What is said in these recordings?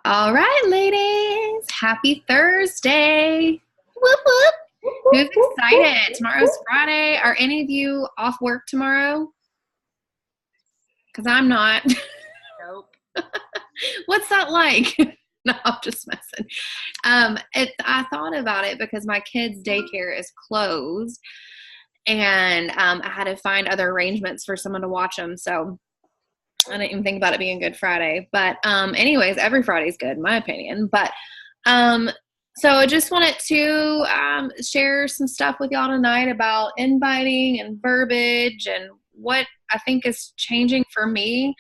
All right, ladies. Happy Thursday. Whoop, whoop. Who's excited? Tomorrow's Friday. Are any of you off work tomorrow? Because I'm not. Nope. What's that like? No, I'm just messing. I thought about it because my kids' daycare is closed, and I had to find other arrangements for someone to watch them. So I didn't even think about it being Good Friday. But anyways, every Friday's good in my opinion. But so I just wanted to share some stuff with y'all tonight about inviting and verbiage and what I think is changing for me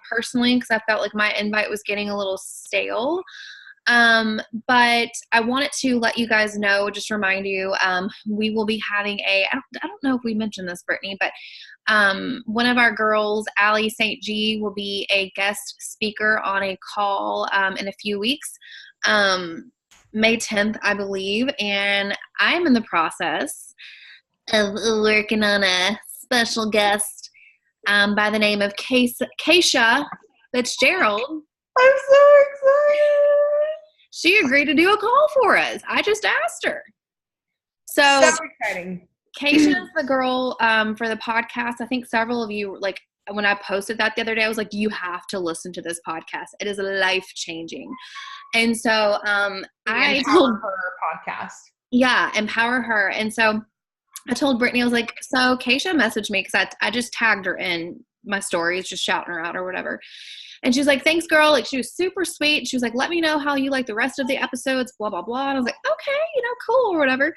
personally, because I felt like my invite was getting a little stale. But I wanted to let you guys know, just remind you, we will be having I don't know if we mentioned this, Brittany, but one of our girls, Allie St. G, will be a guest speaker on a call in a few weeks, May 10th, I believe, and I'm in the process of working on a special guest by the name of Keisha Fitzgerald. I'm so excited. She agreed to do a call for us. I just asked her. So exciting. Keisha is the girl for the podcast. I think several of you, like when I posted that the other day, I was like, you have to listen to this podcast. It is life-changing. And so I told her podcast. Yeah, empower her. And so I told Brittany, I was like, so Keisha messaged me because I just tagged her in my stories, just shouting her out or whatever. And she was like, thanks, girl. Like, she was super sweet. She was like, let me know how you like the rest of the episodes, blah, blah, blah. And I was like, okay, cool or whatever.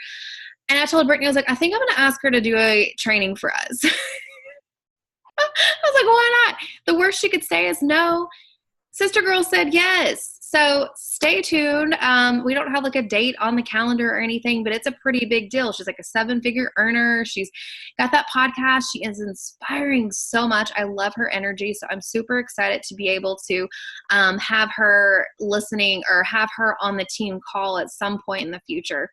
And I told Brittany, I was like, I think I'm going to ask her to do a training for us. I was like, why not? The worst she could say is no. Sister girl said yes. So stay tuned. We don't have like a date on the calendar or anything, but it's a pretty big deal. She's like a 7-figure earner. She's got that podcast. She is inspiring so much. I love her energy. So I'm super excited to be able to have her listening or have her on the team call at some point in the future.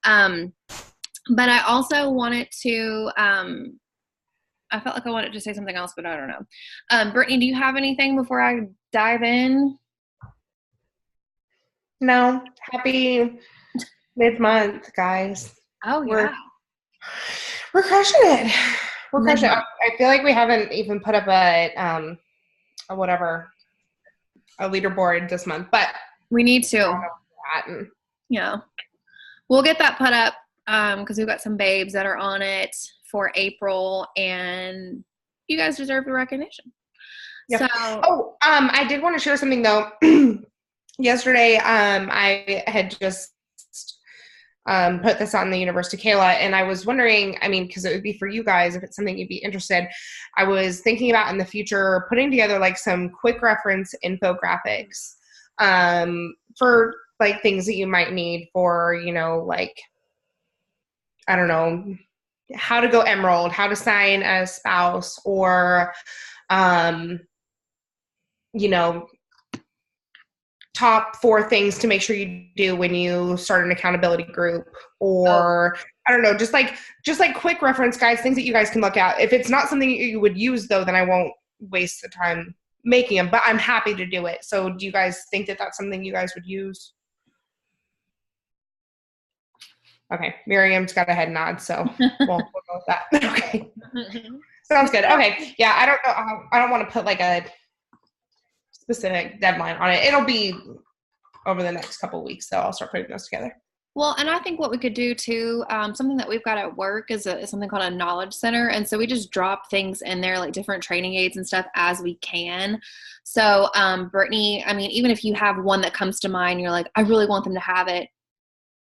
But I also wanted to, I felt like I wanted to say something else, but I don't know. Brittany, do you have anything before I dive in? No. Happy mid-month, guys. Oh, yeah. We're crushing it. We're crushing it. I feel like we haven't even put up a leaderboard this month, but we need to. Yeah. We'll get that put up because we've got some babes that are on it for April, and you guys deserve the recognition. Yep. So, I did want to share something though. Yesterday, I had just put this on the University of Kayla, and I was wondering, because it would be for you guys if it's something you'd be interested. I was thinking about in the future putting together like some quick reference infographics for like things that you might need for, like, I don't know, how to go Emerald, how to sign a spouse, or, top 4 things to make sure you do when you start an accountability group, or I don't know, just like quick reference guides, things that you guys can look at. If it's not something you would use though, then I won't waste the time making them, but I'm happy to do it. So do you guys think that that's something you guys would use? Okay. Miriam's got a head nod, so we'll go with that. Okay. Sounds good. Okay. Yeah. I don't know. I don't want to put like a specific deadline on it. It'll be over the next couple of weeks, so I'll start putting those together. Well, and I think what we could do too, something that we've got at work is something called a knowledge center. And so we just drop things in there, like different training aids and stuff as we can. So, Brittany, even if you have one that comes to mind, you're like, I really want them to have it.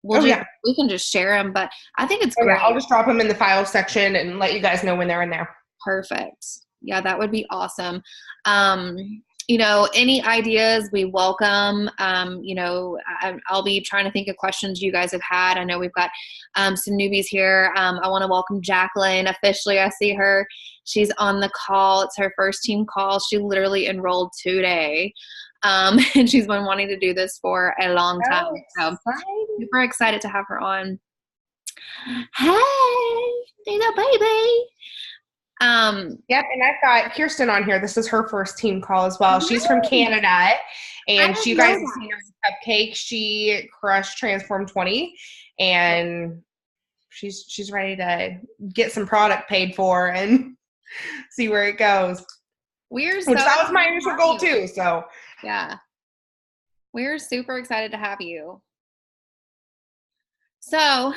We can just share them, but I think it's great. Yeah, I'll just drop them in the file section and let you guys know when they're in there. Perfect. Yeah, that would be awesome. Any ideas we welcome. I'll be trying to think of questions you guys have had. I know we've got some newbies here. I want to welcome Jacqueline. Officially, I see her. She's on the call. It's her first team call. She literally enrolled today. And she's been wanting to do this for a long time. So super excited to have her on. Hey, there's a baby. Yep, and I've got Kirsten on here. This is her first team call as well. She's from Canada, I and didn't you know guys have that. seen her cupcake. She crushed Transform 20, and she's ready to get some product paid for and see where it goes. We're so Which that was my excited to initial have goal you. too. So Yeah, we're super excited to have you. So,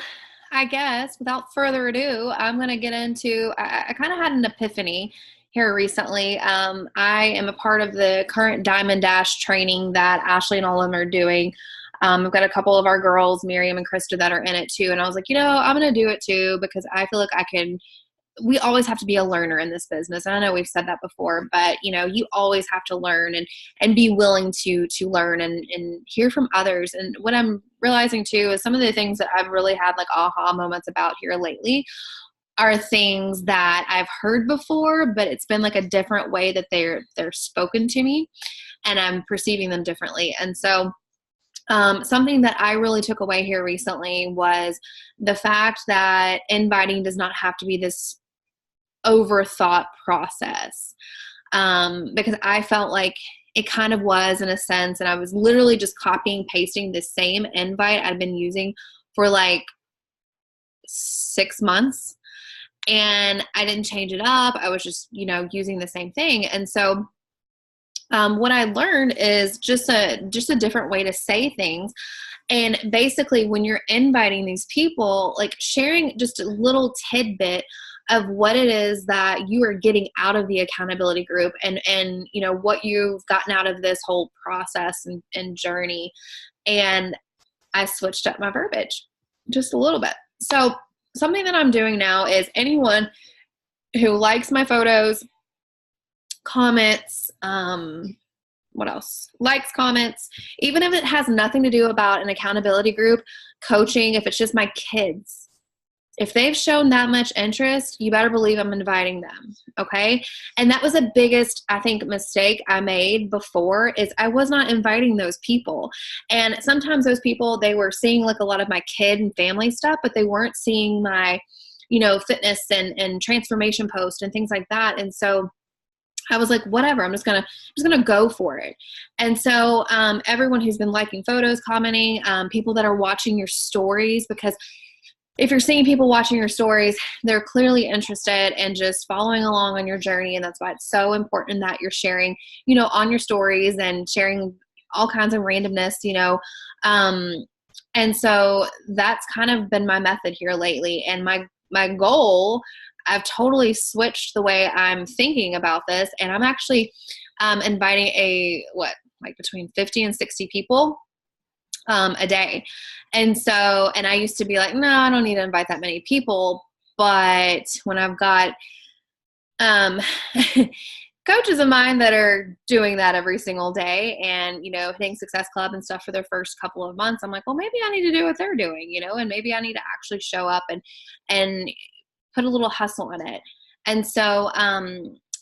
I guess without further ado, I'm going to get into. I kind of had an epiphany here recently. I am a part of the current Diamond Dash training that Ashley and all of them are doing. I've got a couple of our girls, Miriam and Krista, that are in it too. And I was like, I'm going to do it too because I feel like I can. We always have to be a learner in this business. And I know we've said that before, but you always have to learn and be willing to learn and hear from others. And what I'm realizing too is some of the things that I've really had like aha moments about here lately are things that I've heard before, but it's been like a different way that they're spoken to me and I'm perceiving them differently. And so something that I really took away here recently was the fact that inviting does not have to be this overthought process, because I felt like it kind of was in a sense, and I was literally just copying pasting the same invite I'd been using for like 6 months, and I didn't change it up. I was just using the same thing. And so what I learned is just a different way to say things. And basically when you're inviting these people, like sharing just a little tidbit of what it is that you are getting out of the accountability group and what you've gotten out of this whole process and journey. And I switched up my verbiage just a little bit. So something that I'm doing now is anyone who likes my photos, comments, what else? Likes, comments, even if it has nothing to do about an accountability group, coaching, if it's just my kids. If they've shown that much interest, you better believe I'm inviting them, okay? And that was the biggest, I think, mistake I made before is I was not inviting those people. And sometimes those people, they were seeing like a lot of my kid and family stuff, but they weren't seeing my, fitness and transformation posts and things like that. And so I was like, whatever, I'm just gonna go for it. And so everyone who's been liking photos, commenting, people that are watching your stories, because if you're seeing people watching your stories, they're clearly interested and just following along on your journey. And that's why it's so important that you're sharing, on your stories and sharing all kinds of randomness, and so that's kind of been my method here lately. And my goal, I've totally switched the way I'm thinking about this. And I'm actually inviting between 50 and 60 people a day. And so, and I used to be like, no, I don't need to invite that many people. But when I've got coaches of mine that are doing that every single day and, hitting Success Club and stuff for their first couple of months, I'm like, well, maybe I need to do what they're doing, and maybe I need to actually show up and put a little hustle in it. And so,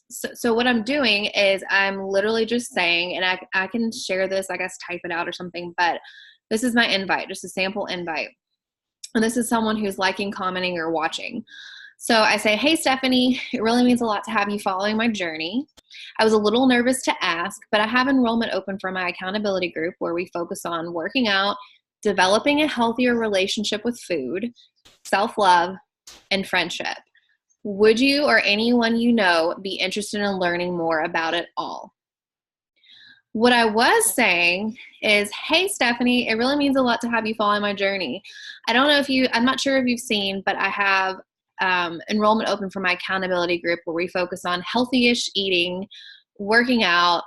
so what I'm doing is I'm literally just saying, and I can share this, I guess, type it out or something, but this is my invite, just a sample invite. And this is someone who's liking, commenting, or watching. So I say, hey, Stephanie, it really means a lot to have you following my journey. I was a little nervous to ask, but I have enrollment open for my accountability group where we focus on working out, developing a healthier relationship with food, self-love, and friendship. Would you or anyone be interested in learning more about it all? What I was saying is, hey, Stephanie, it really means a lot to have you follow my journey. I'm not sure if you've seen, but I have enrollment open for my accountability group where we focus on healthy-ish eating, working out,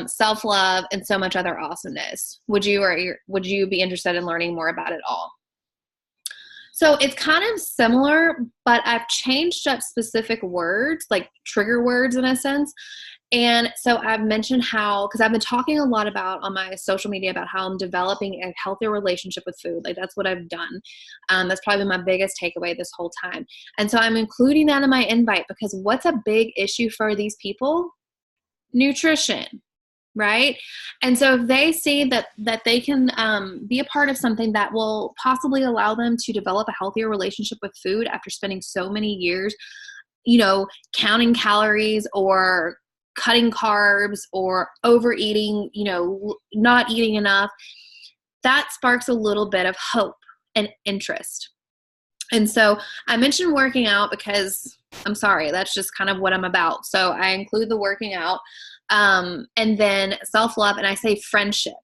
self-love, and so much other awesomeness. Would you be interested in learning more about it all? So it's kind of similar, but I've changed up specific words, like trigger words in a sense. And so I've mentioned because I've been talking a lot about on my social media about how I'm developing a healthier relationship with food. Like that's what I've done. That's probably been my biggest takeaway this whole time. And so I'm including that in my invite because what's a big issue for these people? Nutrition. Right? And so if they see that they can be a part of something that will possibly allow them to develop a healthier relationship with food after spending so many years, counting calories or cutting carbs or overeating, not eating enough, that sparks a little bit of hope and interest. And so I mentioned working out because I'm sorry, that's just kind of what I'm about. So I include the working out, and then self-love, and I say friendship.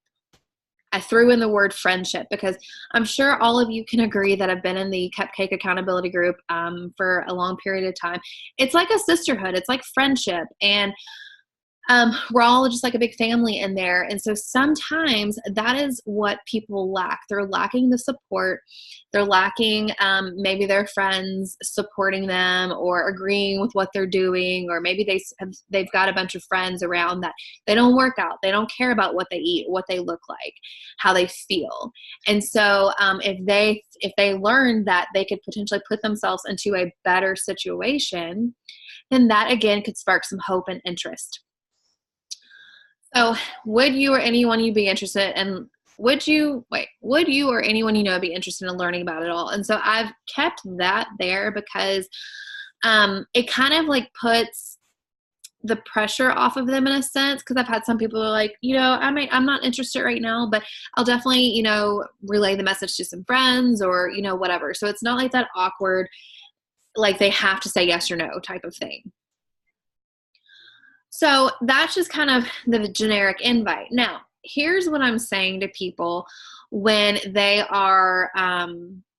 I threw in the word friendship because I'm sure all of you can agree that I've been in the Cupcake Accountability Group for a long period of time. It's like a sisterhood. It's like friendship. And we're all just like a big family in there. And so sometimes that is what people lack. They're lacking the support. They're lacking maybe their friends supporting them or agreeing with what they're doing, or maybe they've got a bunch of friends around that they don't work out. They don't care about what they eat, what they look like, how they feel. And so if they learn that they could potentially put themselves into a better situation, then that again could spark some hope and interest. So would you or anyone you be interested in, would you or anyone be interested in learning about it all? And so I've kept that there because it kind of like puts the pressure off of them in a sense. Cause I've had some people who are like, I'm not interested right now, but I'll definitely, relay the message to some friends or, whatever. So it's not like that awkward, like they have to say yes or no type of thing. So that's just kind of the generic invite. Now, here's what I'm saying to people when they are,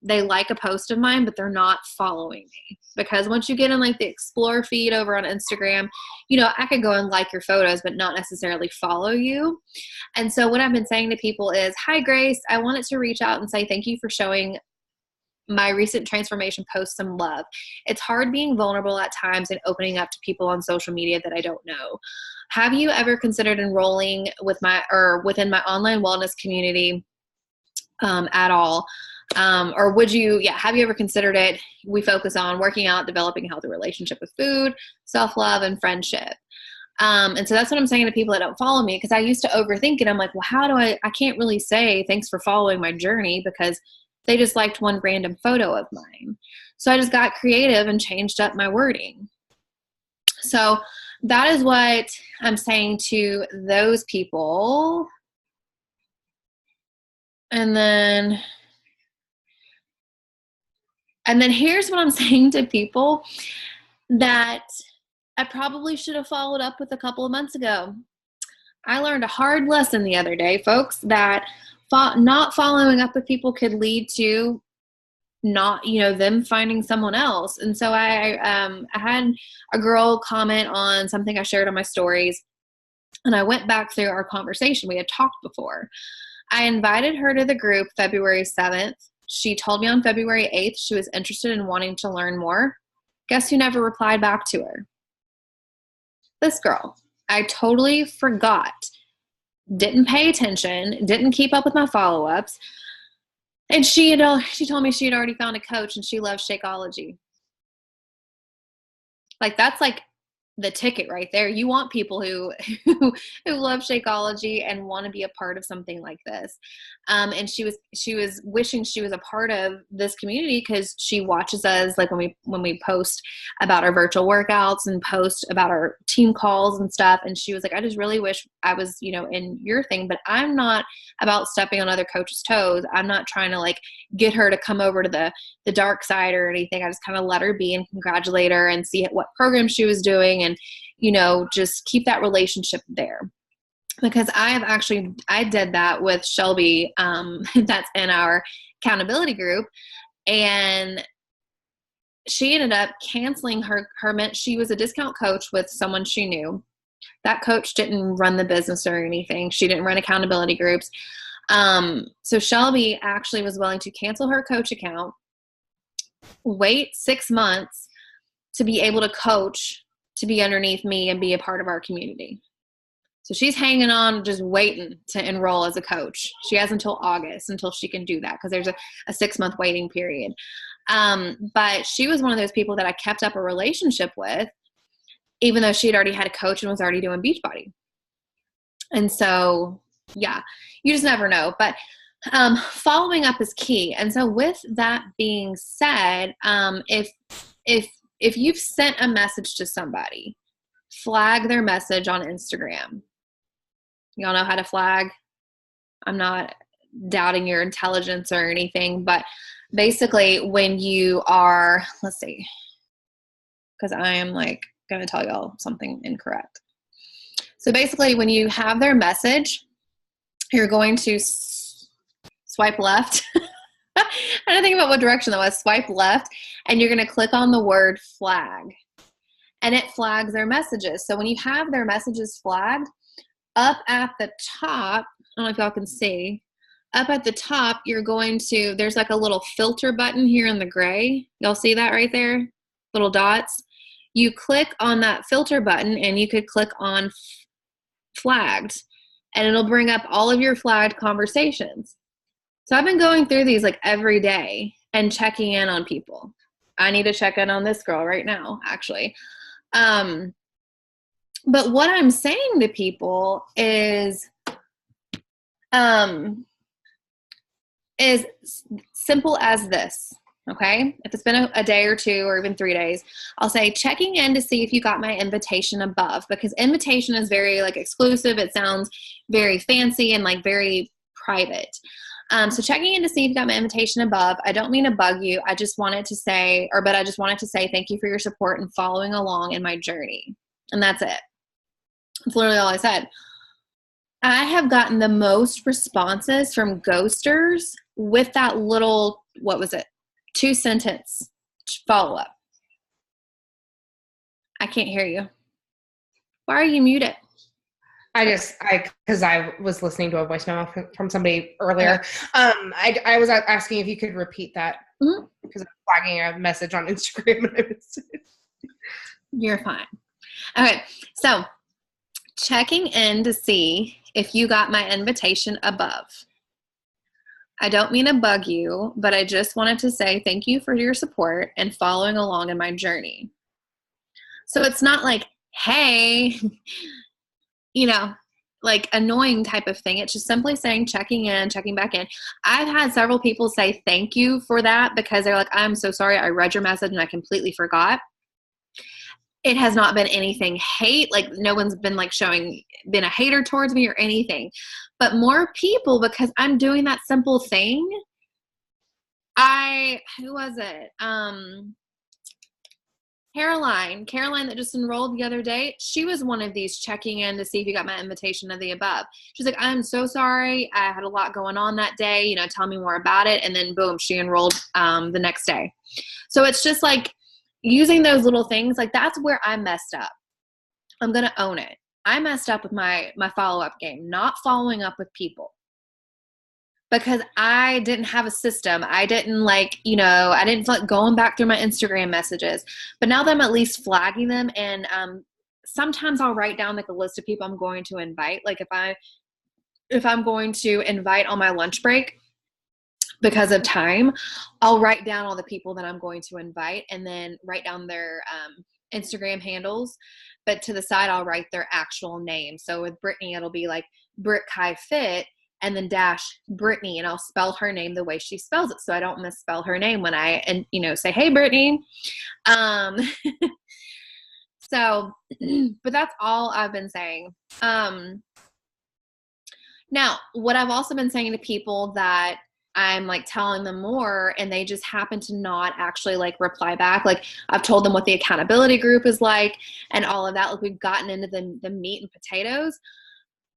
they like a post of mine, but they're not following me. Because once you get in like the explore feed over on Instagram, I could go and like your photos, but not necessarily follow you. And so what I've been saying to people is, hi, Grace, I wanted to reach out and say thank you for showing my recent transformation post some love. It's hard being vulnerable at times and opening up to people on social media that I don't know. Have you ever considered enrolling within my online wellness community at all? Or have you ever considered it? We focus on working out, developing a healthy relationship with food, self-love, and friendship. And so that's what I'm saying to people that don't follow me, because I used to overthink it. I'm like, well, how do I can't really say thanks for following my journey because they just liked one random photo of mine. So I just got creative and changed up my wording. So that is what I'm saying to those people. And then here's what I'm saying to people that I probably should have followed up with a couple of months ago. I learned a hard lesson the other day, folks, that not following up with people could lead to not, them finding someone else. And so I had a girl comment on something I shared on my stories, and I went back through our conversation. We had talked before. I invited her to the group February 7th. She told me on February 8th she was interested in wanting to learn more. Guess who never replied back to her? This girl. I totally forgot. Didn't pay attention, didn't keep up with my follow-ups. And she told me she had already found a coach and she loves Shakeology. Like, that's like the ticket right there. You want people who love Shakeology and want to be a part of something like this. And she was wishing she was a part of this community because she watches us, like when we post about our virtual workouts and post about our team calls and stuff. And she was like, I just really wish I was, in your thing, but I'm not about stepping on other coaches' toes. I'm not trying to like get her to come over to the dark side or anything. I just kind of let her be and congratulate her and see what program she was doing and, just keep that relationship there. Because I did that with Shelby, that's in our accountability group, and she ended up canceling her she was a discount coach with someone she knew. That coach didn't run the business or anything. She didn't run accountability groups. So Shelby actually was willing to cancel her coach account, wait 6 months to be able to coach, to be underneath me and be a part of our community. So she's hanging on, just waiting to enroll as a coach. She has until August until she can do that because there's a 6-month waiting period. But she was one of those people that I kept up a relationship with, even though she had already had a coach and was already doing Beachbody. And so, yeah, you just never know. But following up is key. And so with that being said, if if you've sent a message to somebody, flag their message on Instagram. Y'all know how to flag? I'm not doubting your intelligence or anything, but basically when you are, let's see, because I am like going to tell y'all something incorrect. So basically when you have their message, you're going to swipe left. I don't think about what direction that was. Swipe left, and you're going to click on the word flag, and it flags their messages. So when you have their messages flagged, up at the top, I don't know if y'all can see, up at the top, you're going to, there's like a little filter button here in the gray. Y'all see that right there? Little dots. You click on that filter button, and you could click on flagged, and it'll bring up all of your flagged conversations. So I've been going through these like every day and checking in on people. I need to check in on this girl right now, actually. But what I'm saying to people is simple as this, okay? If it's been a day or two or even 3 days, I'll say checking in to see if you got my invitation above, because invitation is very like exclusive. It sounds very fancy and like very private. So checking in to see if you got my invitation above. I don't mean to bug you. I just wanted to say, thank you for your support and following along in my journey. And that's it. That's literally all I said. I have gotten the most responses from ghosters with that little, 2-sentence follow-up. I can't hear you. Why are you muted? Because I was listening to a voice memo from somebody earlier. I was asking if you could repeat that because I'm flagging a message on Instagram. You're fine. Okay, so checking in to see if you got my invitation above. I don't mean to bug you, but I just wanted to say thank you for your support and following along in my journey. So it's not like, hey, like annoying type of thing. It's just simply saying checking in, checking back in. I've had several people say thank you for that because they're like, I'm so sorry. I read your message and I completely forgot. It has not been anything hate. Like no one's been like been a hater towards me or anything, but more people, because I'm doing that simple thing. Who was it? Caroline that just enrolled the other day, she was one of these checking in to see if you got my invitation of the above. She's like, I'm so sorry. I had a lot going on that day. Tell me more about it. And then boom, she enrolled the next day. So it's just like using those little things. Like that's where I messed up. I'm going to own it. I messed up with my follow-up game, not following up with people. Because I didn't have a system. I didn't I didn't feel like going back through my Instagram messages. But now that I'm at least flagging them, and sometimes I'll write down like a list of people I'm going to invite. Like if I'm going to invite on my lunch break because of time, I'll write down all the people that I'm going to invite and then write down their Instagram handles. But to the side, I'll write their actual name. So with Brittany, it'll be like Britt Kai Fit, and then dash Brittany, and I'll spell her name the way she spells it, so I don't misspell her name when I say, hey, Brittany. So, but that's all I've been saying. Now, what I've also been saying to people that I'm like telling them more, and they just happen to not actually like reply back. Like I've told them what the accountability group is like and all of that. Like we've gotten into the meat and potatoes.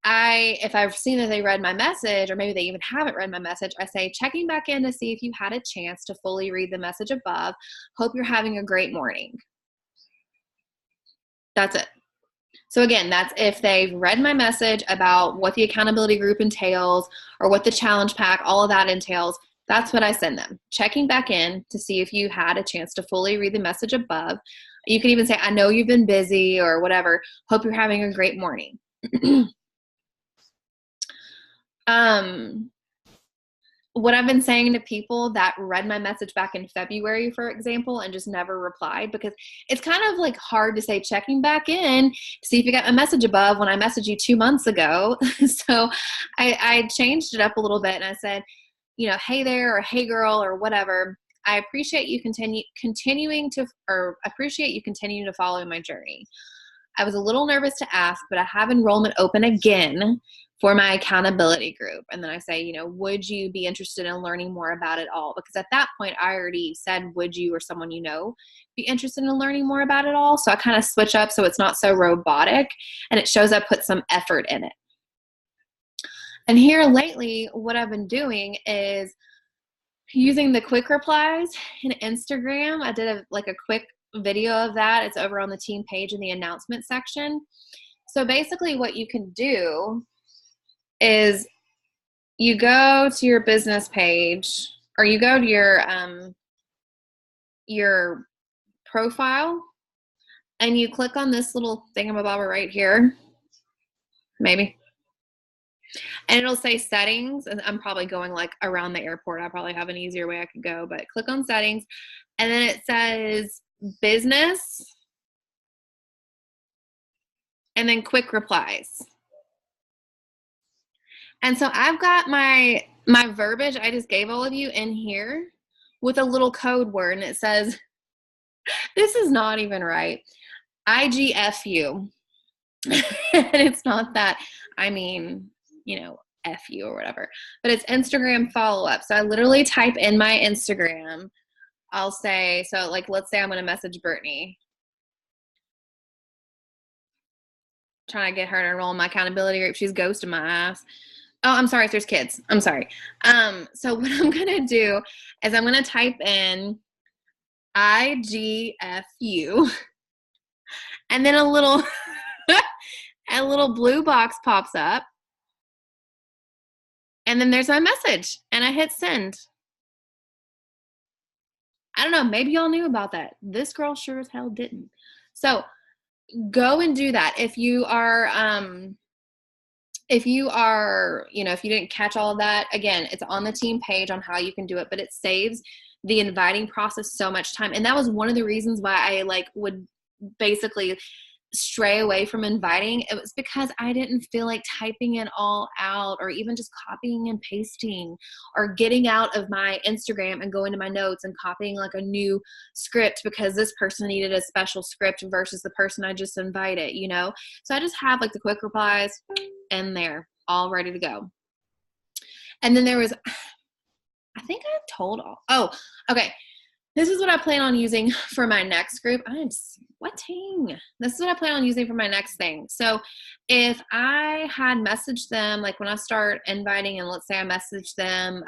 If I've seen that they read my message, or maybe they even haven't read my message, I say, checking back in to see if you had a chance to fully read the message above. Hope you're having a great morning. That's it. So again, that's if they've read my message about what the accountability group entails or what the challenge pack, all of that entails. That's what I send them. Checking back in to see if you had a chance to fully read the message above. You can even say, I know you've been busy or whatever. Hope you're having a great morning. What I've been saying to people that read my message back in February, for example, and just never replied, because it's kind of like hard to say checking back in to see if you got my message above when I messaged you 2 months ago. So I changed it up a little bit and I said, hey there, or hey girl, or whatever. I appreciate you continuing to follow my journey. I was a little nervous to ask, but I have enrollment open again for my accountability group. And then I say, would you be interested in learning more about it all? Because at that point I already said, would you or someone be interested in learning more about it all? So I kind of switch up so it's not so robotic and it shows I put some effort in it. And here lately, what I've been doing is using the quick replies in Instagram. I did a quick video of that. It's over on the team page in the announcement section. So basically what you can do is you go to your business page, or you go to your profile and you click on this little thingamabobber right here, maybe. And it'll say settings, and I'm probably going around the airport. I probably have an easier way I could go, but click on settings, and then it says business, and then quick replies. And so I've got my verbiage I just gave all of you in here with a little code word, and it says, this is not even right, IGFU. And it's not that, F you or whatever, but it's Instagram follow-up. So I literally type in my Instagram. I'll say, let's say I'm going to message Brittany, trying to get her to enroll in my accountability group. She's ghosting my ass. Oh, I'm sorry if there's kids. I'm sorry. So what I'm going to do is I'm going to type in IGFU, and then a little blue box pops up, and then there's my message, and I hit send. I don't know, maybe y'all knew about that. This girl sure as hell didn't. So go and do that. If you didn't catch all of that, again, it's on the team page on how you can do it, but it saves the inviting process so much time. And that was one of the reasons why I would basically stray away from inviting. It was because I didn't feel like typing it all out, or even just copying and pasting, or getting out of my Instagram and going to my notes and copying a new script because this person needed a special script versus the person I just invited, So I just have the quick replies in there, all ready to go. And then there was, I think I told all. Oh, okay. This is what I plan on using for my next group. I am sweating. This is what I plan on using for my next thing. So if I had messaged them, when I start inviting, and let's say I messaged them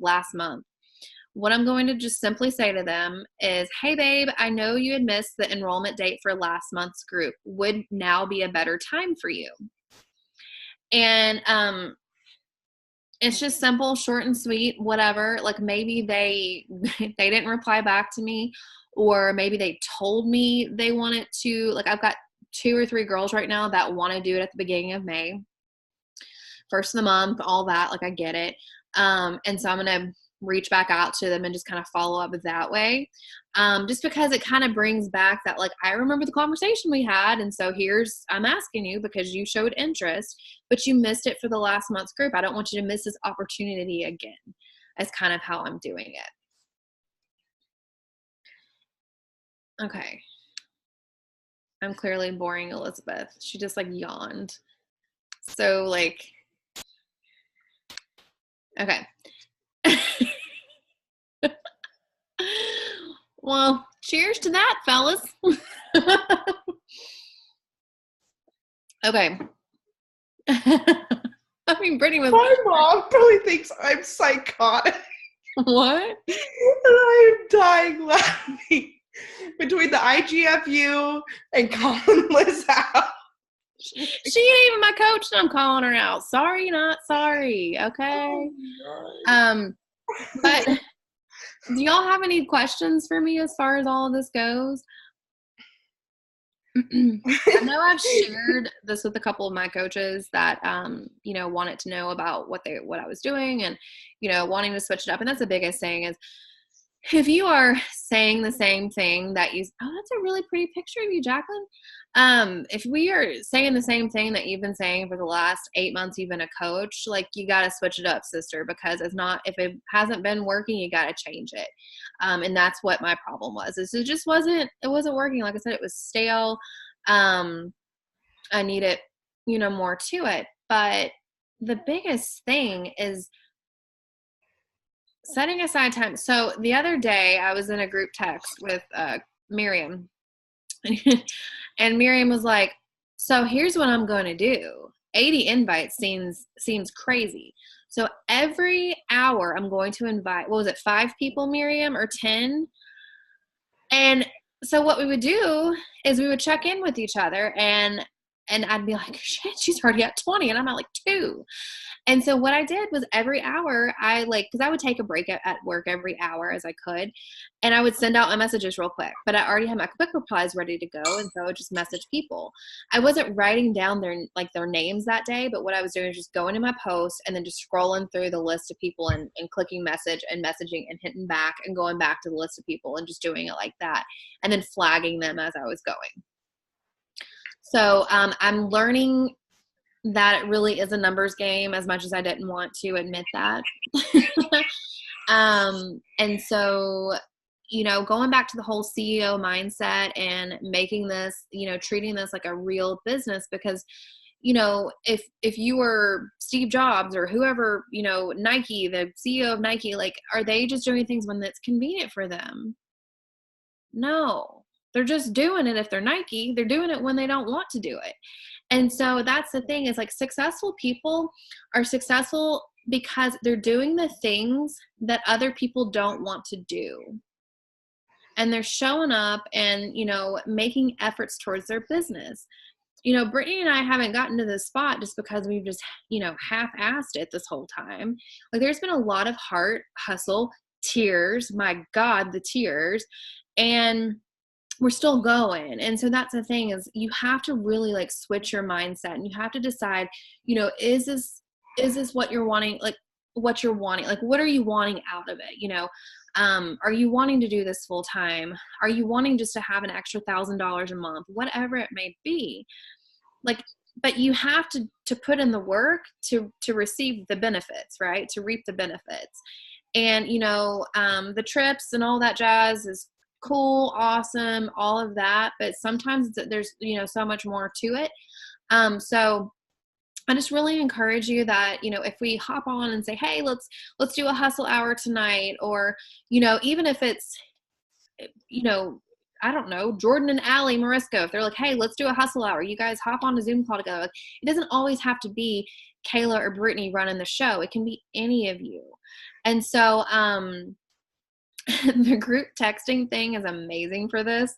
last month, what I'm going to just simply say to them is, hey babe, I know you had missed the enrollment date for last month's group. Would now be a better time for you? And it's just simple, short and sweet, whatever. Maybe they didn't reply back to me, or maybe they told me they wanted to. I've got 2 or 3 girls right now that want to do it at the beginning of May, first of the month, all that. I get it. And so I'm going to reach back out to them and just kind of follow up that way. Just because it kind of brings back that, I remember the conversation we had. And so I'm asking you because you showed interest, but you missed it for the last month's group. I don't want you to miss this opportunity again. That's kind of how I'm doing it. Okay. I'm clearly boring Elizabeth. She just yawned. So okay. Well, cheers to that, fellas. Okay. Brittany was. My mom probably thinks I'm psychotic. What? And I'm dying laughing between the IGFU and calling Liz out. She ain't even my coach, and I'm calling her out. Sorry, not sorry. Okay. Oh, but do y'all have any questions for me as far as all of this goes? I know I've shared this with a couple of my coaches that, wanted to know about what I was doing and, wanting to switch it up. And that's the biggest thing is if you are saying the same thing that you, oh, that's a really pretty picture of you, Jacqueline. If we are saying the same thing that you've been saying for the last 8 months you've been a coach, like you got to switch it up, sister, because if it hasn't been working, you got to change it. And that's what my problem was. It wasn't working. Like I said, it was stale. I needed, more to it. But the biggest thing is setting aside time. So the other day I was in a group text with Miriam and Miriam was like, so here's what I'm going to do. 80 invites seems crazy. So every hour I'm going to invite, 5 people, Miriam, or 10? And so what we would do is we would check in with each other and I'd be like, shit, she's already at 20 and I'm at like 2. And so what I did was every hour because I would take a break at work every hour as I could. And I would send out my messages real quick, but I already had my quick replies ready to go. And so I would just message people. I wasn't writing down their names that day, but what I was doing is just going to my post and then just scrolling through the list of people and clicking message and messaging and hitting back and going back to the list of people and just doing it like that. And then flagging them as I was going. So I'm learning that it really is a numbers game, as much as I didn't want to admit that. And so, going back to the whole CEO mindset and making this, treating this like a real business, because, if you were Steve Jobs or whoever, Nike, the CEO of Nike, like, are they just doing things when it's convenient for them? No, they're just doing it. If they're Nike, they're doing it when they don't want to do it. And so that's the thing, is like, successful people are successful because they're doing the things that other people don't want to do. And they're showing up and, making efforts towards their business. Brittany and I haven't gotten to this spot just because we've just, half-assed it this whole time. Like, there's been a lot of heart, hustle, tears, my God, the tears, and we're still going. And so that's the thing, is you have to really like switch your mindset, and you have to decide, is this what you're wanting? Like, what you're wanting, like, what are you wanting out of it? Are you wanting to do this full time? Are you wanting just to have an extra $1,000 a month, whatever it may be? Like, but you have to put in the work to receive the benefits, right? To reap the benefits. And, the trips and all that jazz is cool, awesome, all of that, but sometimes there's so much more to it. So I just really encourage you that, if we hop on and say, hey, let's do a hustle hour tonight, or even if it's I don't know, Jordan and Allie Morisco, if they're like, hey, let's do a hustle hour, you guys hop on a Zoom call together. Like, it doesn't always have to be Kayla or Brittany running the show. It can be any of you. And so the group texting thing is amazing for this.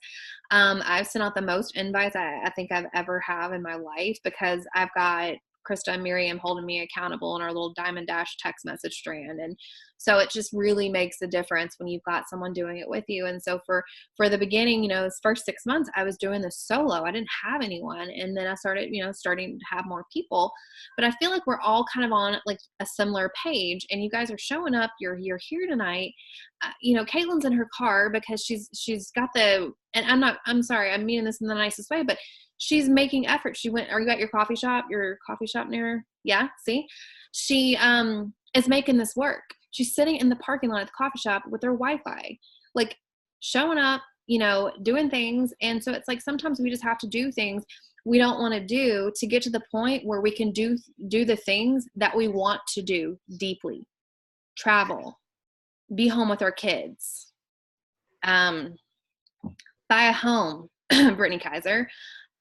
I've sent out the most invites I think I've ever have in my life, because I've got Krista and Miriam holding me accountable in our little Diamond Dash text message strand. And so it just really makes a difference when you've got someone doing it with you. And so for the beginning, this first 6 months, I was doing this solo. I didn't have anyone. And then I started, starting to have more people. But I feel like we're all kind of on like a similar page, and you guys are showing up. You're here tonight. Caitlin's in her car because she's got and I'm sorry, I'm meaning this in the nicest way, but she's making effort. Are you at your coffee shop near? Yeah. See, she, is making this work. She's sitting in the parking lot at the coffee shop with her Wi-Fi, like showing up, doing things. And so it's like, sometimes we just have to do things we don't want to do to get to the point where we can do the things that we want to do deeply. Travel, be home with our kids, buy a home, Brittany Kaiser,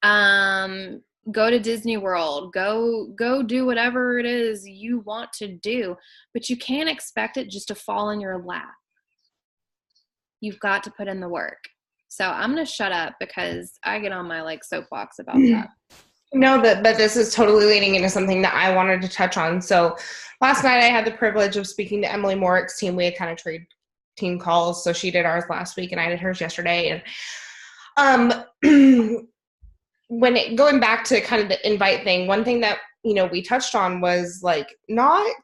go to Disney World, go do whatever it is you want to do, but you can't expect it just to fall in your lap. You've got to put in the work. So I'm going to shut up because I get on my like soapbox about that. No, but this is totally leading into something that I wanted to touch on. So last night I had the privilege of speaking to Emily Morick's team. We had kind of traded team calls. So she did ours last week and I did hers yesterday. And going back to kind of the invite thing, one thing that, we touched on was like, not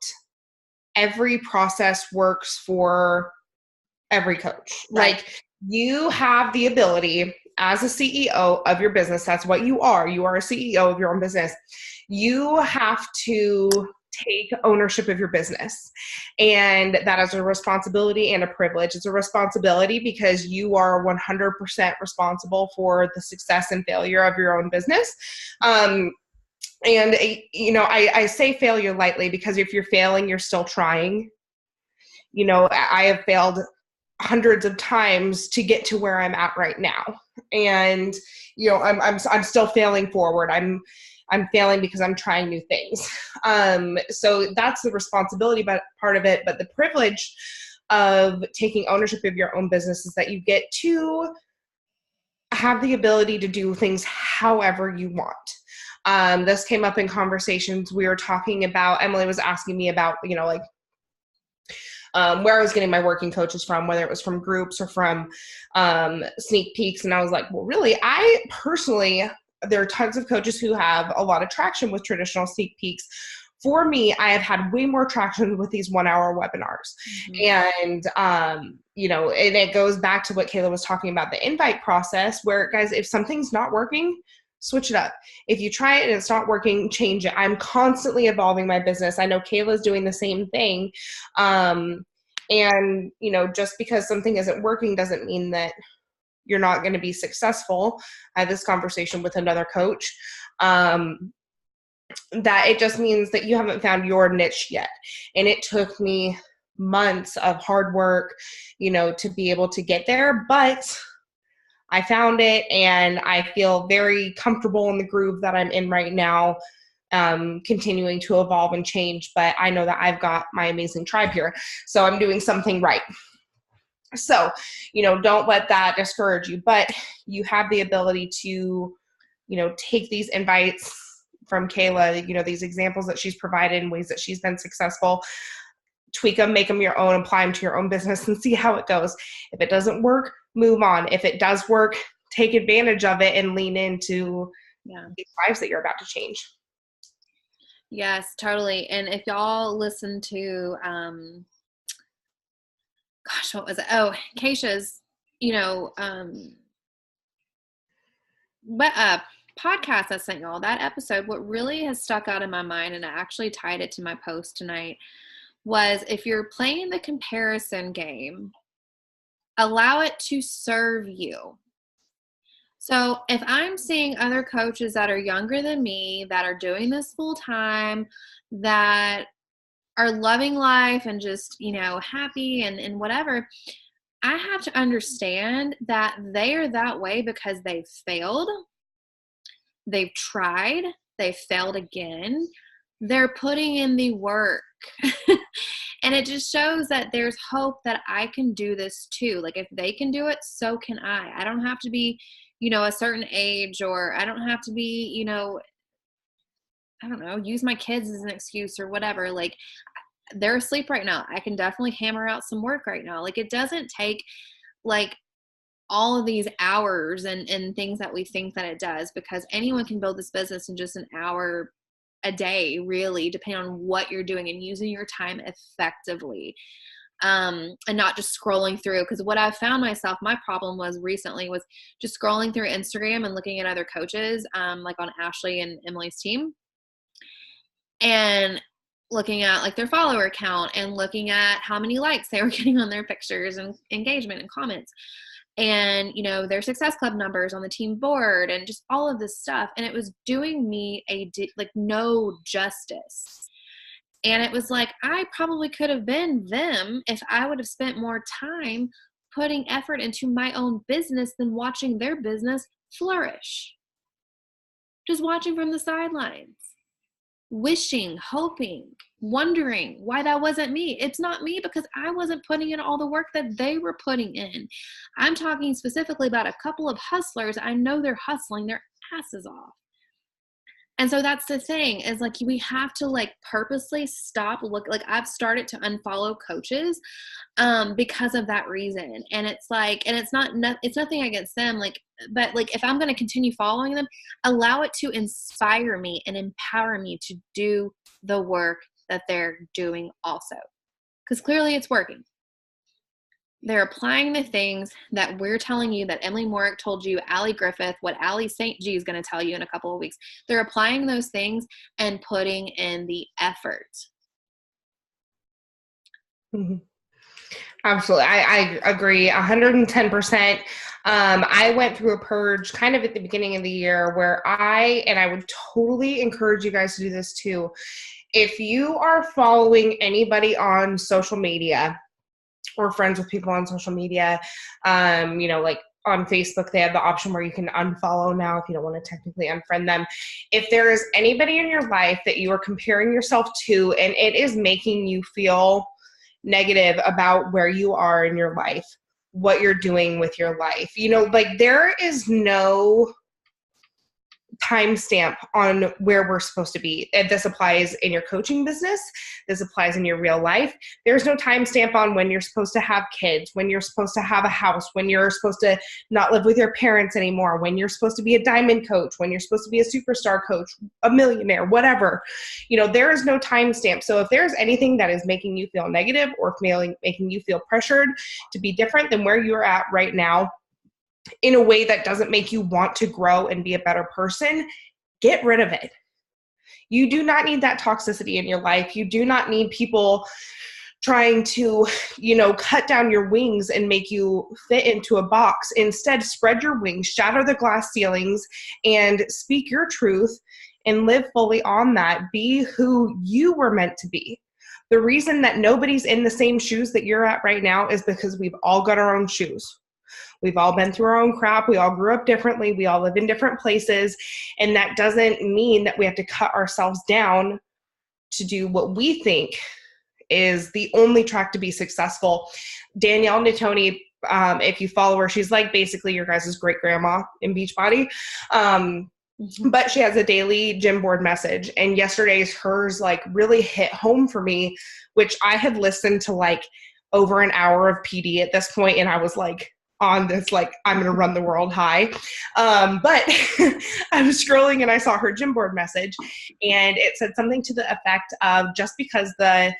every process works for every coach. Right. Like, you have the ability as a CEO of your business. That's what you are. You are a CEO of your own business. You have to take ownership of your business. And that is a responsibility and a privilege. It's a responsibility because you are 100% responsible for the success and failure of your own business. And, I say failure lightly because if you're failing, you're still trying. I have failed hundreds of times to get to where I'm at right now. And, I'm still failing forward. I'm failing because I'm trying new things. So that's the responsibility part of it. But the privilege of taking ownership of your own business is that you get to have the ability to do things however you want. This came up in conversations we were talking about. Emily was asking me about, where I was getting my working coaches from, whether it was from groups or from sneak peeks. And I was like, well, really, I personally, there are tons of coaches who have a lot of traction with traditional sneak peeks. For me, I have had way more traction with these 1-hour webinars. Mm-hmm. And, and it goes back to what Kayla was talking about, the invite process, where, guys, if something's not working, switch it up. If you try it and it's not working, change it. I'm constantly evolving my business. I know Kayla's doing the same thing. And, just because something isn't working doesn't mean that you're not going to be successful. I had this conversation with another coach, that it just means that you haven't found your niche yet. And it took me months of hard work, to be able to get there, but I found it and I feel very comfortable in the groove that I'm in right now, continuing to evolve and change. But I know that I've got my amazing tribe here, so I'm doing something right. So, don't let that discourage you, but you have the ability to, take these invites from Kayla, these examples that she's provided in ways that she's been successful, tweak them, make them your own, apply them to your own business and see how it goes. If it doesn't work, move on. If it does work, take advantage of it and lean into these lives that you're about to change. Yes, totally. And if y'all listen to, what was it? Oh, Keisha's, podcast I sent y'all, that episode, what really has stuck out in my mind, and I actually tied it to my post tonight, was if you're playing the comparison game, allow it to serve you. So if I'm seeing other coaches that are younger than me, that are doing this full time, that are loving life and just, happy and whatever, I have to understand that they are that way because they've failed. They've tried. They've failed again. They're putting in the work. And it just shows that there's hope that I can do this too. Like, if they can do it, so can I. I don't have to be, a certain age, or I don't have to be, I don't know, use my kids as an excuse or whatever. Like, they're asleep right now. I can definitely hammer out some work right now. Like, it doesn't take like all of these hours and things that we think that it does, because anyone can build this business in just an hour a day, really, depending on what you're doing and using your time effectively, and not just scrolling through. Because what I've found myself, my problem was recently, was just scrolling through Instagram and looking at other coaches, like on Ashley and Emily's team, and looking at like their follower count and looking at how many likes they were getting on their pictures and engagement and comments, and their Success Club numbers on the team board, and just all of this stuff. And it was doing me no justice. And it was like, I probably could have been them if I would have spent more time putting effort into my own business than watching their business flourish. Just watching from the sidelines, wishing, hoping, wondering why that wasn't me. It's not me because I wasn't putting in all the work that they were putting in. I'm talking specifically about a couple of hustlers. I know they're hustling their asses off. And so that's the thing, is like, we have to like purposely stop. Like, I've started to unfollow coaches because of that reason. And it's like, and it's nothing against them. Like, but like, if I'm going to continue following them, allow it to inspire me and empower me to do the work that they're doing also. Because clearly it's working. They're applying the things that we're telling you, that Emily Morick told you, Allie Griffith, what Allie St. G is going to tell you in a couple of weeks. They're applying those things and putting in the effort. Mm-hmm. Absolutely. I agree 110%. I went through a purge kind of at the beginning of the year where I would totally encourage you guys to do this too. If you are following anybody on social media or friends with people on social media, like on Facebook, they have the option where you can unfollow now if you don't want to technically unfriend them. If there is anybody in your life that you are comparing yourself to and it is making you feel negative about where you are in your life, what you're doing with your life, there is no timestamp on where we're supposed to be. And this applies in your coaching business. This applies in your real life. There's no timestamp on when you're supposed to have kids, when you're supposed to have a house, when you're supposed to not live with your parents anymore, when you're supposed to be a diamond coach, when you're supposed to be a superstar coach, a millionaire, whatever. There is no timestamp. So if there's anything that is making you feel negative or making you feel pressured to be different than where you're at right now, in a way that doesn't make you want to grow and be a better person, get rid of it. You do not need that toxicity in your life. You do not need people trying to, cut down your wings and make you fit into a box. Instead, spread your wings, shatter the glass ceilings, and speak your truth and live fully on that. Be who you were meant to be. The reason that nobody's in the same shoes that you're at right now is because we've all got our own shoes. We've all been through our own crap. We all grew up differently. We all live in different places. And that doesn't mean that we have to cut ourselves down to do what we think is the only track to be successful. Danielle Natoni, if you follow her, she's like basically your guys' great grandma in Beachbody. But she has a daily gym board message. And yesterday's hers really hit home for me, which I had listened to over an hour of PD at this point, and I was on this I'm gonna run the world high. But I was scrolling and I saw her gym board message, and it said something to the effect of just because the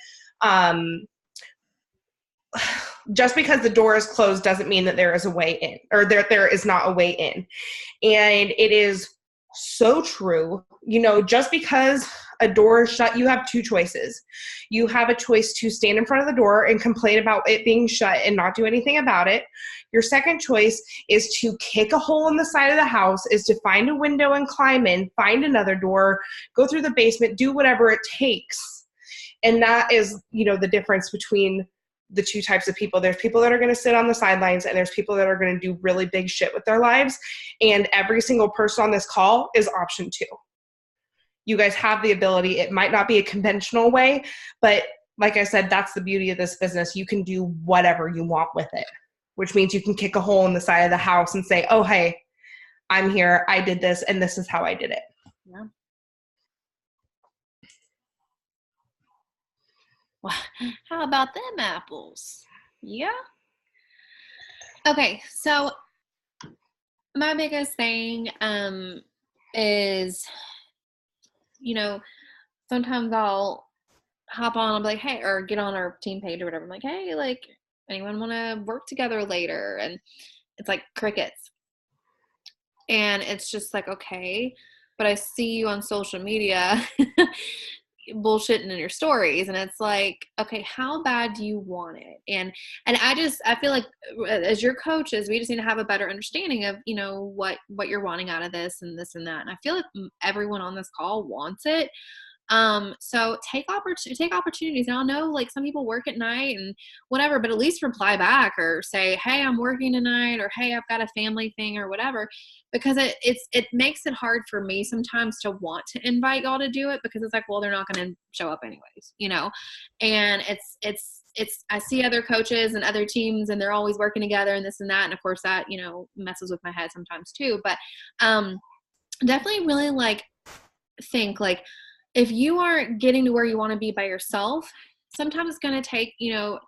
door is closed doesn't mean that there is a way in, or there is not a way in. And it is so true. Just because a door is shut, you have two choices. You have a choice to stand in front of the door and complain about it being shut and not do anything about it. Your second choice is to kick a hole in the side of the house, is to find a window and climb in, find another door, go through the basement, do whatever it takes. And that is, the difference between the two types of people. There's people that are going to sit on the sidelines, and there's people that are going to do really big shit with their lives. And every single person on this call is option 2. You guys have the ability. It might not be a conventional way, but like I said, that's the beauty of this business. You can do whatever you want with it, which means you can kick a hole in the side of the house and say, oh, hey, I'm here. I did this, and this is how I did it. Yeah. Well, how about them apples? Yeah. Okay, so my biggest thing is, sometimes I'll hop on and be like, hey, or get on our team page or whatever. I'm like, hey, anyone want to work together later? And it's crickets. And it's just okay, but I see you on social media bullshitting in your stories, and it's okay, how bad do you want it? And I feel like as your coaches, we just need to have a better understanding of what you're wanting out of this and this and that. And I feel like everyone on this call wants it. So take opportunities. And I'll know some people work at night and whatever, but at least reply back or say, hey, I'm working tonight, or hey, I've got a family thing or whatever, because it makes it hard for me sometimes to want to invite y'all to do it, because it's well, they're not going to show up anyways, and it's I see other coaches and other teams and they're always working together and this and that. And of course that, messes with my head sometimes too, but, definitely really think if you aren't getting to where you want to be by yourself, sometimes it's going to take,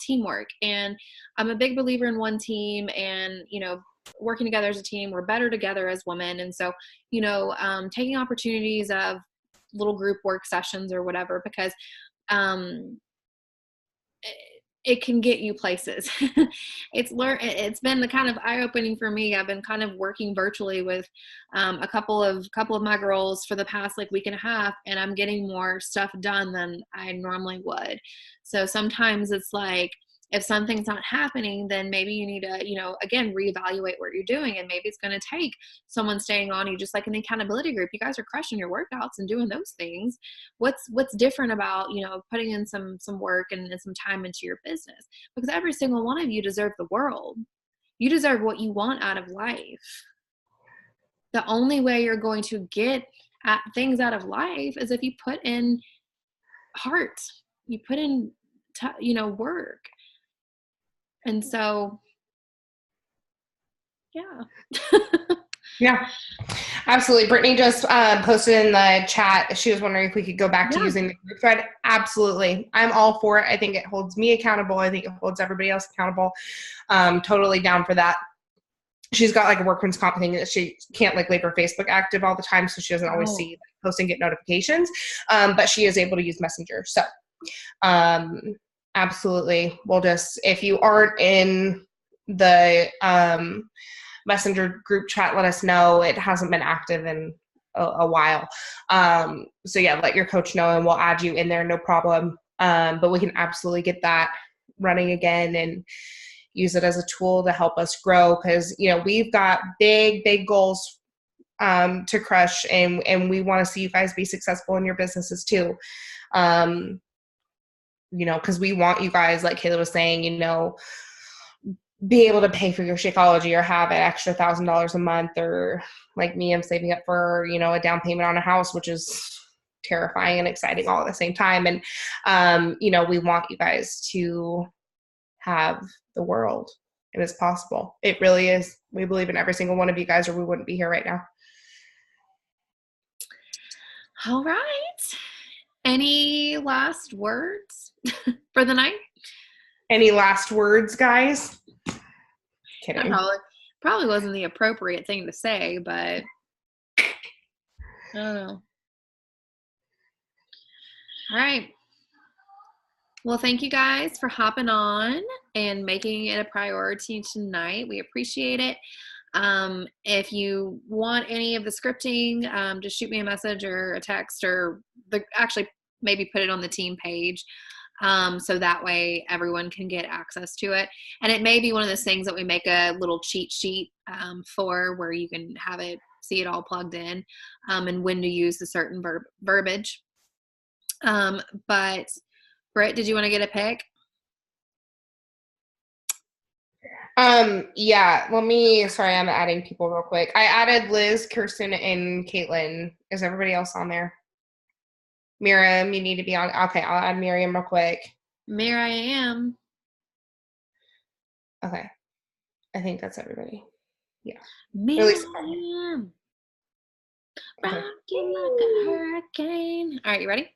teamwork. And I'm a big believer in one team and, working together as a team. We're better together as women. And so, taking opportunities of little group work sessions or whatever, because it can get you places. It's been the kind of eye-opening for me. I've been kind of working virtually with a couple of my girls for the past like week and a half, and I'm getting more stuff done than I normally would. So sometimes it's like, if something's not happening, then maybe you need to, again, reevaluate what you're doing. And maybe it's going to take someone staying on you, just like an accountability group. You guys are crushing your workouts and doing those things. What's different about, putting in some work and some time into your business? Because every single one of you deserve the world. You deserve what you want out of life. The only way you're going to get at things out of life is if you put in heart, you put in, work. And so, yeah. Yeah, absolutely. Brittany just posted in the chat. She was wondering if we could go back to using the group thread. Absolutely. I'm all for it. I think it holds me accountable. I think it holds everybody else accountable. Totally down for that. She's got like a workman's comp thing that she can't like leave her Facebook active all the time, so she doesn't always see like, post and get notifications. But she is able to use Messenger. So absolutely. We'll just, if you aren't in the Messenger group chat, let us know. It hasn't been active in a while. So yeah, let your coach know and we'll add you in there, no problem. But we can absolutely get that running again and use it as a tool to help us grow, because we've got big goals to crush, and we want to see you guys be successful in your businesses too. Because we want you guys, like Kayla was saying, be able to pay for your Shakeology or have an extra $1,000 a month, or like me, I'm saving up for, a down payment on a house, which is terrifying and exciting all at the same time. And, we want you guys to have the world. It is possible. It really is. We believe in every single one of you guys, or we wouldn't be here right now. All right. Any last words for the night? Any last words, guys? Kidding. That probably wasn't the appropriate thing to say, but I don't know. All right. Well, thank you guys for hopping on and making it a priority tonight. We appreciate it. If you want any of the scripting, just shoot me a message or a text, or actually maybe put it on the team page. So that way everyone can get access to it. And it may be one of those things that we make a little cheat sheet for, where you can have it, see it all plugged in, and when to use the certain verbiage. But Britt, did you want to get a pick? Yeah, sorry, I'm adding people real quick. I added Liz, Kirsten, and Caitlin. Is everybody else on there? Miriam, you need to be on. Okay, I'll add Miriam real quick. Here I am. Okay. I think that's everybody. Yeah. Miriam. Rocking like a hurricane. All right, you ready?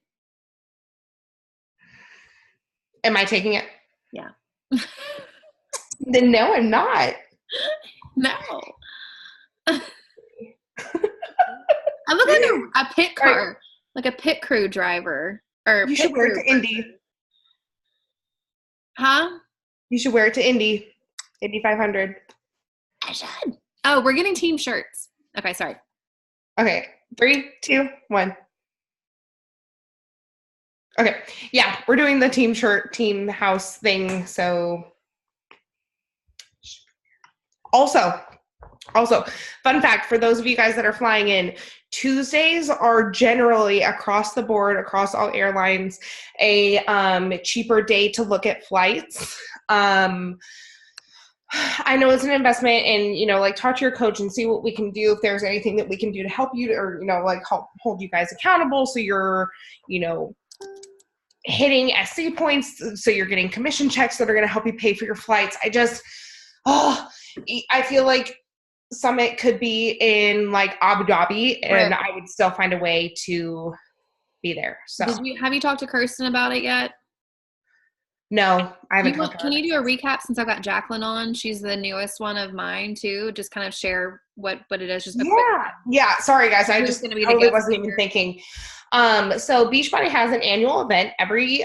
Am I taking it? Yeah. Then no, I'm not. No. I look like a pit car, like a pit crew driver. Or you should wear it to Indy. Huh? You should wear it to Indy 500. I should. Oh, we're getting team shirts. Okay, sorry. Okay, 3, 2, 1. Okay, yeah, we're doing the team shirt, team house thing. So also, fun fact for those of you guys that are flying in, Tuesdays are generally across the board, across all airlines, a cheaper day to look at flights. I know it's an investment, and talk to your coach and see what we can do, if there's anything that we can do to help you, or help hold you guys accountable, so you're hitting SC points, so you're getting commission checks that are going to help you pay for your flights. I feel like Summit could be in like Abu Dhabi, and I would still find a way to be there. So have you talked to Kirsten about it yet? No, I haven't talked to her. Can you do a recap, since I've got Jacqueline on? She's the newest one of mine too. Just kind of share what it is. Just yeah. Sorry guys, I just totally wasn't even thinking. So Beachbody has an annual event every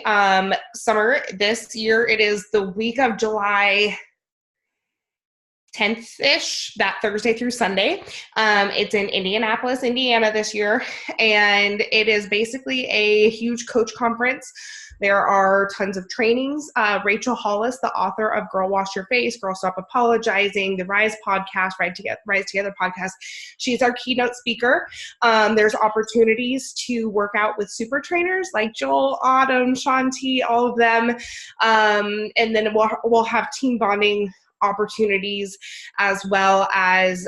summer. This year it is the week of July 10th-ish, that Thursday through Sunday. It's in Indianapolis, Indiana this year, and it is basically a huge coach conference. There are tons of trainings. Rachel Hollis, the author of Girl Wash Your Face, Girl Stop Apologizing, the Rise podcast, Rise Together podcast, she's our keynote speaker. There's opportunities to work out with super trainers like Joel, Autumn, Shanti, all of them. And then we'll have team bonding opportunities, as well as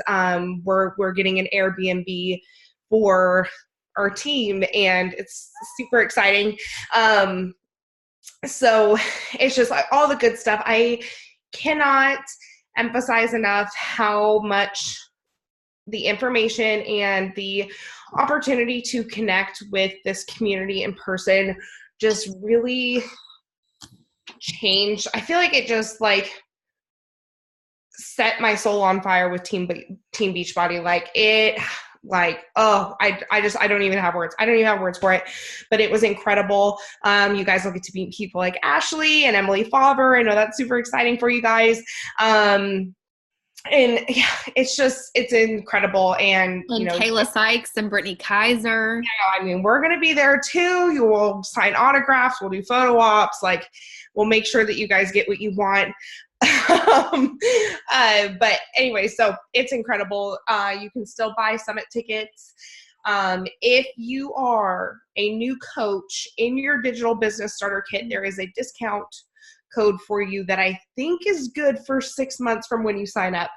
we're getting an Airbnb for our team, and it's super exciting. So it's just like all the good stuff. I cannot emphasize enough how much the information and the opportunity to connect with this community in person just really changed. I feel like it just like set my soul on fire with Team Beachbody. I don't even have words. I don't even have words for it, but it was incredible. You guys will get to meet people like Ashley and Emily Faber. I know that's super exciting for you guys. And yeah, it's incredible. And you know, Kayla Sykes and Brittany Kaiser. Yeah, I mean, we're going to be there too. You will sign autographs. We'll do photo ops. Like, we'll make sure that you guys get what you want. But anyway, so it's incredible. You can still buy summit tickets. If you are a new coach in your digital business starter kit, there is a discount code for you that I think is good for 6 months from when you sign up.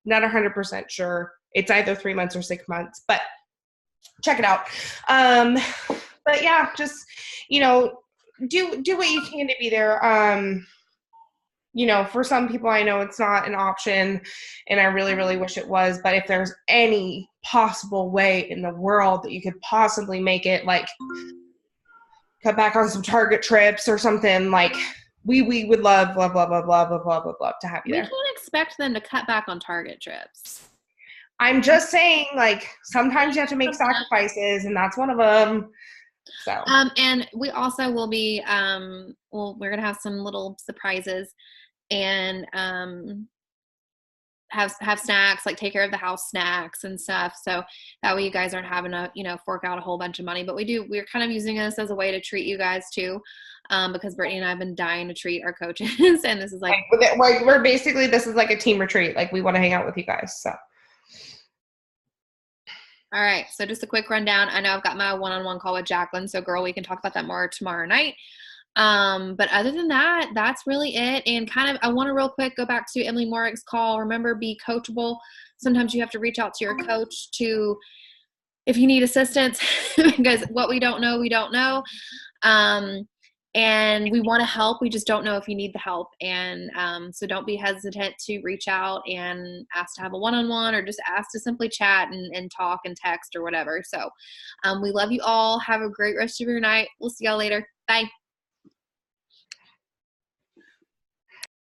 Not 100% sure. It's either 3 months or 6 months, but check it out. But yeah, just, you know, do what you can to be there. You know, for some people, I know it's not an option, and I really, really wish it was. But if there's any possible way in the world that you could possibly make it, like cut back on some Target trips or something, like we would love to have you there. We can't expect them to cut back on Target trips. I'm just saying, like, sometimes you have to make sacrifices, and that's one of them. So. And we also will be, we're going to have some little surprises and have snacks, like take care of the house snacks and stuff. So that way you guys aren't having to, you know, fork out a whole bunch of money. But we're kind of using this as a way to treat you guys too. Because Brittany and I have been dying to treat our coaches. And this is like we're basically, this is like a team retreat. Like, we want to hang out with you guys. So. All right. So just a quick rundown. I know I've got my one-on-one call with Jacqueline. So girl, we can talk about that more tomorrow night. But other than that, that's really it. And kind of, I want to real quick go back to Emily Morrick's call. Remember, be coachable. Sometimes you have to reach out to your coach if you need assistance, because what we don't know, we don't know. And we want to help. We just don't know if you need the help. And so don't be hesitant to reach out and ask to have a one-on-one, or just ask to simply chat and talk and text or whatever. So we love you all. Have a great rest of your night. We'll see y'all later. Bye.